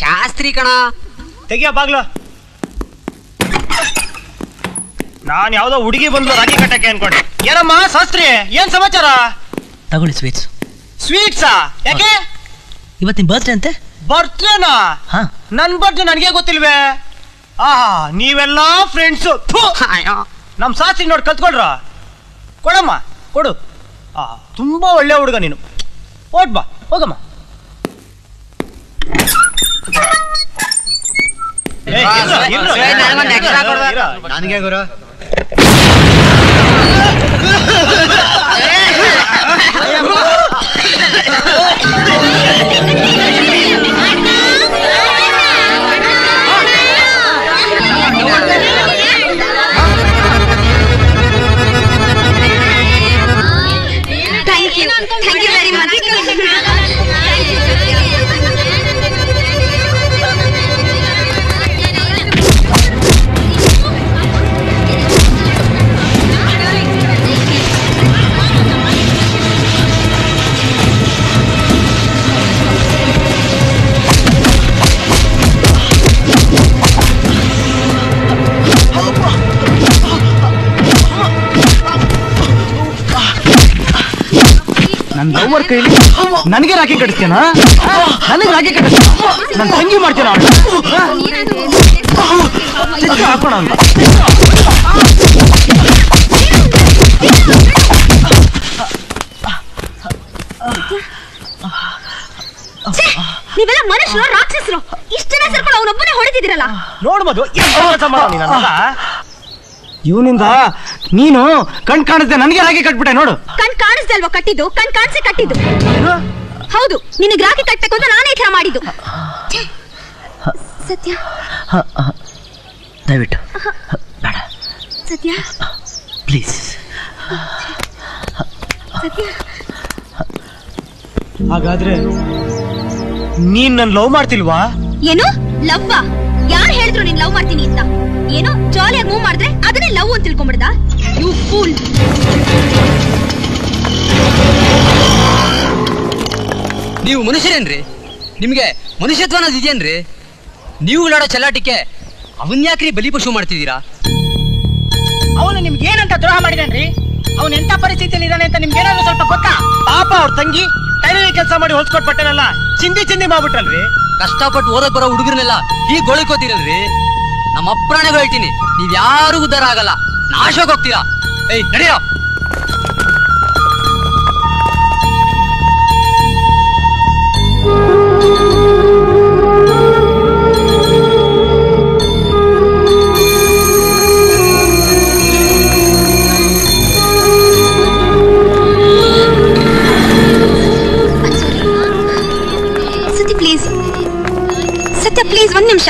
ಶಾಸ್ತ್ರಿ ಕಣ. ತೆಗಿಯ ಬಾಗ್ಲು. ನಾನ್ ಯಾವ್ದೋ ಹುಡುಗಿ ಬಂದ್ಲು ರಾಗಿ ಕಟ್ಟಕ್ಕೆ ಅನ್ಕೊಂಡೆ. ಏನಮ್ಮ ಶಾಸ್ತ್ರಿ, ಏನ್ ಸಮಾಚಾರ? ತಗೊಳ್ಳಿ ಸ್ವೀಟ್ಸ್. ಸ್ವೀಟ್ಸಾ? ಯಾಕೆ? ಇವತ್ತು ನಿಮ್ ಬರ್ತ್ಡೇ ಅಂತೆ. ಬರ್ತ್ಡೇನಾ? ನನ್ ಬರ್ತ್ಡೇ ನನಗೆ ಗೊತ್ತಿಲ್ವೇ? ನೀವೆಲ್ಲ ಫ್ರೆಂಡ್ಸು. ನಮ್ ಶಾಸ್ತ್ರಿ ನೋಡಿ ಕಲ್ತ್ಕೊಳ್ರ. ಕೊಡಮ್ಮ, ಕೊಡು. ತುಂಬಾ ಒಳ್ಳೆ ಹುಡುಗ ನೀನು. ಓಟ್ ಬಾ, ಹೋಗಮ್ಮ. ನನಗೆ ಗುರು. Thank you very much. ನನ್ ಲವರ್ ಕೈಲಿ ನನಗೆ ರಾಖಿ ಕಟ್ಟಿಸ್ತೇನಾ? ನನಗೆ ರಾಖಿ ಕಟ್ಟಿಸ್ತ ನನ್ ತಂಗಿ ಮಾಡ್ತೇನ ಹಾಕೋಣ ಅಂತ. ನೀವೆಲ್ಲ ಮನುಷ್ಯರು ರಾಕ್ಷಸರು. ಇಷ್ಟ ಜನ ಸೇರ್ಕೊಂಡು ಅವನೊಬ್ಬನೇ ಹೊಡೆದಿದ್ದೀರಲ್ಲ. ನೋಡು ಮಧು, ಇವನಿಂದ ನೀನು ಕಣ್ ಕಾಣಿಸ್ದೆ ನನಗೆ ರಾಗಿ ಕಟ್ಬಿಟ್ಟೆ ನೋಡು. ಕಣ್ ಕಾಣಿಸ್ದೆ ಅಲ್ವಾ ಕಟ್ಟಿದ್ದು? ಕಣ್ ಕಾಣಿಸಿ ಕಟ್ಟಿದ್ದು. ಹೌದು, ನಿನಗೆ ರಾಗಿ ಕಟ್ಟಬೇಕು ಅಂತ ನಾನೇ ಈ ತರ ಮಾಡಿದ್ದು. ಸತ್ಯ, ದಯವಿಟ್ಟು ಬೇಡ ಸತ್ಯ, ಪ್ಲೀಸ್. ಸತ್ಯ, ಹಾಗಾದ್ರೆ ನೀನ್ ನನ್ ಲವ್ ಮಾಡ್ತಿಲ್ವಾ? ಏನು ಲವ್ವ? ಯಾರು ಹೇಳಿದ್ರು ನೀನ್ ಲವ್ ಮಾಡ್ತೀನಿ ಅಂತ? ಏನೋ ಜಾಲಿಯಾಗಿ ಮೂವ್ ಮಾಡಿದ್ರೆ ಅದನ್ನೇ ಲವ್ ಅಂತ ತಿಳ್ಕೊಂಡ್ಬಿಡ್ದ? You pool. ನೀವು ಮನುಷ್ಯರೇನ್ರಿ? ನಿಮ್ಗೆ ಮನುಷ್ಯತ್ವ ಅನ್ನೋದು ಇದೆಯೇನ್ರಿ? ನೀವು ನೋಡೋ ಚಲಾಟಿಕೆ ಅವನ್ಯಾಕ್ರಿ ಬಲಿಪಶು ಮಾಡ್ತಿದ್ದೀರಾ? ಅವನು ನಿಮ್ಗೆ ಏನಂತ ದ್ರೋಹ ಮಾಡಿದನ್ರಿ? ಅವನು ಎಂತ ಪರಿಸ್ಥಿತಿಯಲ್ಲಿ ಇದ್ದಾನೆ ಅಂತ ನಿಮ್ಗೆ ಏನಾದ್ರು ಸ್ವಲ್ಪ ಗೊತ್ತಾ? ಪಾಪ ಅವ್ರ ತಂಗಿ ಟೈಲರಿಂಗ್ ಕೆಲಸ ಮಾಡಿ ಹೊಲ್ಸ್ಕೊಟ್ಬಿಟ್ಟನಲ್ಲ, ಚಿಂದಿ ಮಾಡ್ಬಿಟ್ಟಲ್ರಿ. ಕಷ್ಟಪಟ್ಟು ಓದಕ್ ಬರೋ ಹುಡುಗರನ್ನೆಲ್ಲ ಈಗ ಗೋಳಿಕೋತಿರಲ್ರಿ. ನಮ್ಮ ಅಪ್ರಾಣಗಳು ಹೇಳ್ತೀನಿ, ನೀವ್ ಯಾರು ಉದ್ದಾರ ಆಗಲ್ಲ, ನಾಶವಾಗಿ ಹೋಗ್ತೀರಾ. ಏಯ್ ನಡೀರೋ. ಸತ್ಯ ಪ್ಲೀಸ್ ಒಂದ್ ನಿಮಿಷ.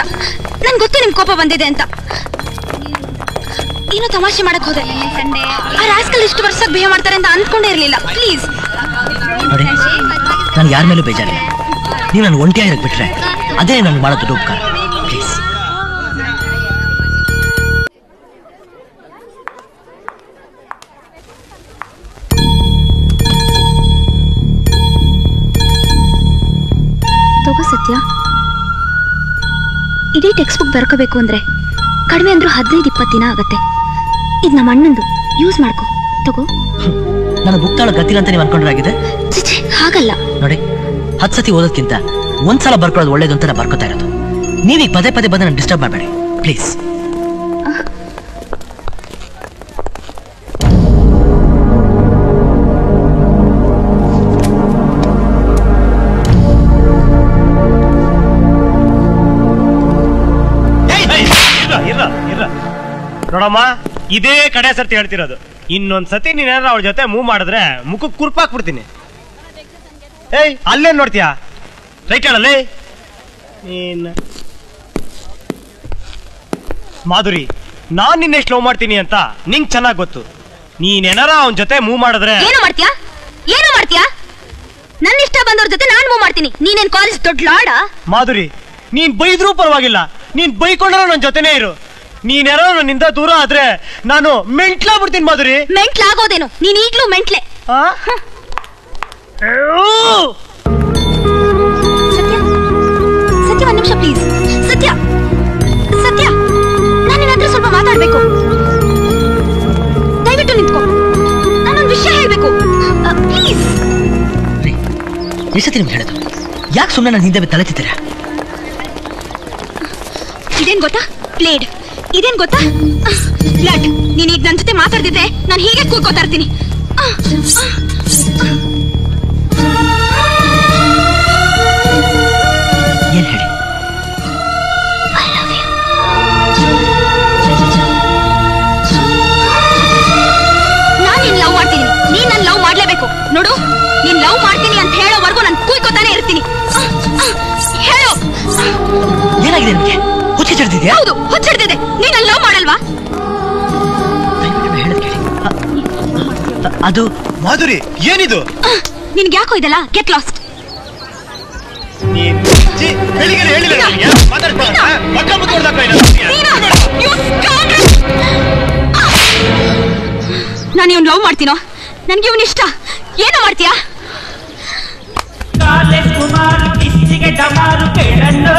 ನನ್ ಗೊತ್ತು ನಿಮ್ ಕೋಪ ಬಂದಿದೆ ಅಂತ. ಏನೋ ತಮಾಷೆ ಮಾಡಕ್ ಹೋದೆ. ಆ ರಾಸ್ಕಲ್ ಇಷ್ಟು ವರ್ಷ ಬಿಹೇವ್ ಮಾಡ್ತಾರೆ ಅಂತ ಅನ್ಕೊಂಡೇ ಇರ್ಲಿಲ್ಲ. ಪ್ಲೀಸ್ ನೋಡಿ, ನಾನು ಯಾರ ಮೇಲೂ ಬೇಜಾರಿಲ್ಲ. ನೀವು ನಾನು ಒಂಟಿಯಾಗಿ ಬಿಟ್ರೆ ಅದೇ ನನ್ಗೆ ಮಾಡೋ ದೊಡ್ಡ ಉಪಕಾರ. ಪ್ಲೀಸ್. ತಗೋ ಸತ್ಯ, ಇಡೀ ಟೆಕ್ಸ್ಟ್ ಬುಕ್ ಬರ್ಕೋಬೇಕು ಅಂದ್ರೆ ಕಡಿಮೆ ಅಂದ್ರೂ 15-20 ದಿನ ಆಗತ್ತೆ. ಇದು ನಮ್ಮ ಅಣ್ಣಂದು, ಯೂಸ್ ಮಾಡ್ಕೋ. ತಗೋ. ನನ್ನ ಬುಕ್ ತಾಳ ಗತಿಲ್ಲ ಅಂತ ನೀವು ಅನ್ಕೊಂಡ್ರಾಗಿದೆ. ಹಾಗಲ್ಲ ನೋಡಿ, 10 ಸತಿ ಓದೋದ್ಕಿಂತ ಒಂದ್ಸಲ ಬರ್ಕೊಳ್ಳೋದು ಒಳ್ಳೇದು ಅಂತ ನಾನು ಬರ್ಕೋತಾ ಇರೋದು. ನೀವೀಗ ಪದೇ ಬಂದು ನಾನು ಡಿಸ್ಟರ್ಬ್ ಮಾಡಬೇಡಿ ಪ್ಲೀಸ್. ನೋಡಮ್ಮ, ಇದೇ ಕಡೆ ಸರ್ತಿ ಹೇಳ್ತಿರೋದು. ಇನ್ನೊಂದ್ ಸತಿ ನೀನೇನಾರ ಅವಳ ಜೊತೆ ಮೂವ್ ಮಾಡಿದ್ರೆ ಮುಖಕ್ಕೆ ಕುರ್ಪಾಕ್ಬಿಡ್ತೀನಿ. ಏಯ್, ಅಲ್ಲೇನ್ ನೋಡ್ತೀಯಾ? ರೈಟ್ ಹೇಳಲ್ಲಿ. ನೀನ್ ಮಾಧುರಿ, ನಾನ್ ನಿನ್ನೆಷ್ಟು ಲವ್ ಮಾಡ್ತೀನಿ ಅಂತ ನಿಂಗ್ ಚೆನ್ನಾಗ್ ಗೊತ್ತು. ನೀನೇನಾರ ಅವನ ಜೊತೆ ಮೂವ್ ಮಾಡಿದ್ರೆ ಏನು ಮಾಡ್ತೀಯಾ? ಏನು ಮಾಡ್ತೀಯಾ? ನನ್ನ ಇಷ್ಟ ಬಂದವ್ರ ಜೊತೆ ನಾನ್ ಮೂವ್ ಮಾಡ್ತೀನಿ. ನೀನೇನ್ ಕಾಲೇಜ್ ದೊಡ್ಡ ಲಾಡ? ಮಾಧುರಿ, ನೀನ್ ಬೈದ್ರೂ ಪರವಾಗಿಲ್ಲ, ನೀನ್ ಬೈಕೊಂಡ್ರೂ ನನ್ನ ಜೊತೆನೇ ಇರು. ನೀನ್ಯಾರೋ ನನ್ನಿಂದ ದೂರ ಆದ್ರೆ ನಾನು ಮೆಂಟ್ಲಾಗ್ಬಿಡ್ತೀನಿ. ಮಾಧುರಿ, ಮೆಂಟ್ಲಾಗೋದೇನು? ನೀನ್ ಈಗ್ಲೂ ಮೆಂಟ್ಲೆ. ಸತ್ಯ, ಸತ್ಯ ಎಷ್ಟೊತ್ತಿ ನಿಮ್ಗೆ ಹೇಳೋದು? ಯಾಕೆ ಸುಮ್ಮನೆ ನನ್ನ ಹಿಂದೆ ತಲೆ ತಿಂತೀರಾ? ಇದೇನ್ ಗೊತ್ತಾ? ಪ್ಲೇಡ್. ಇದೇನ್ ಗೊತ್ತಾ? ಬ್ಲಡ್. ನೀನ್ ಈಗ ನನ್ನ ಜೊತೆ ಮಾತಾಡ್ತಿದ್ದೆ ನಾನು ಹೀಗೆ ಕೂಗ್ಕೋತಾ ಇರ್ತೀನಿ. ಏನ್ ಹೇಳಿ? ನಾನ್ ನಿನ್ ಲವ್ ಮಾಡ್ತೀನಿ, ನೀನ್ ನನ್ ಲವ್ ಮಾಡ್ಲೇಬೇಕು. ನೋಡು, ನೀನ್ ಲವ್ ಮಾಡ್ತೀನಿ ಅಂತ ಹೇಳೋವರೆಗೂ ನಾನು ಕೂಗ್ಕೋತಾನೆ ಇರ್ತೀನಿ. ಹೇಳು. ಏನಾಗಿದೆ ನಿಮಗೆ? ಹುಚ್ಚಿಡ್ದಿದ್ಯಾ? ಹೌದು, ಹುಚ್ಚಿಡ್ದಿದೆ. ನೀನ್ ನನ್ ಲವ್ ಮಾಡಲ್ವಾ? ಹೇಳದ್ ಕೇಳಿ. ಅದು ಮಾಧುರಿ, ಏನಿದು? ನಿನ್ಗೆ ಯಾಕೋ ಇದೆಲ್ಲ? Get lost. ನಾನು ಇವ್ನು ಲವ್ ಮಾಡ್ತೀನೋ? ನನ್ಗೆ ಇವ್ನ ಇಷ್ಟ. ಏನೋ ಮಾಡ್ತೀಯಾ? ಕುಮಾರ್ ಕಿಸ್ಸಿಗೆ ಡಮಾರು ಬೇಡಣ್ಣು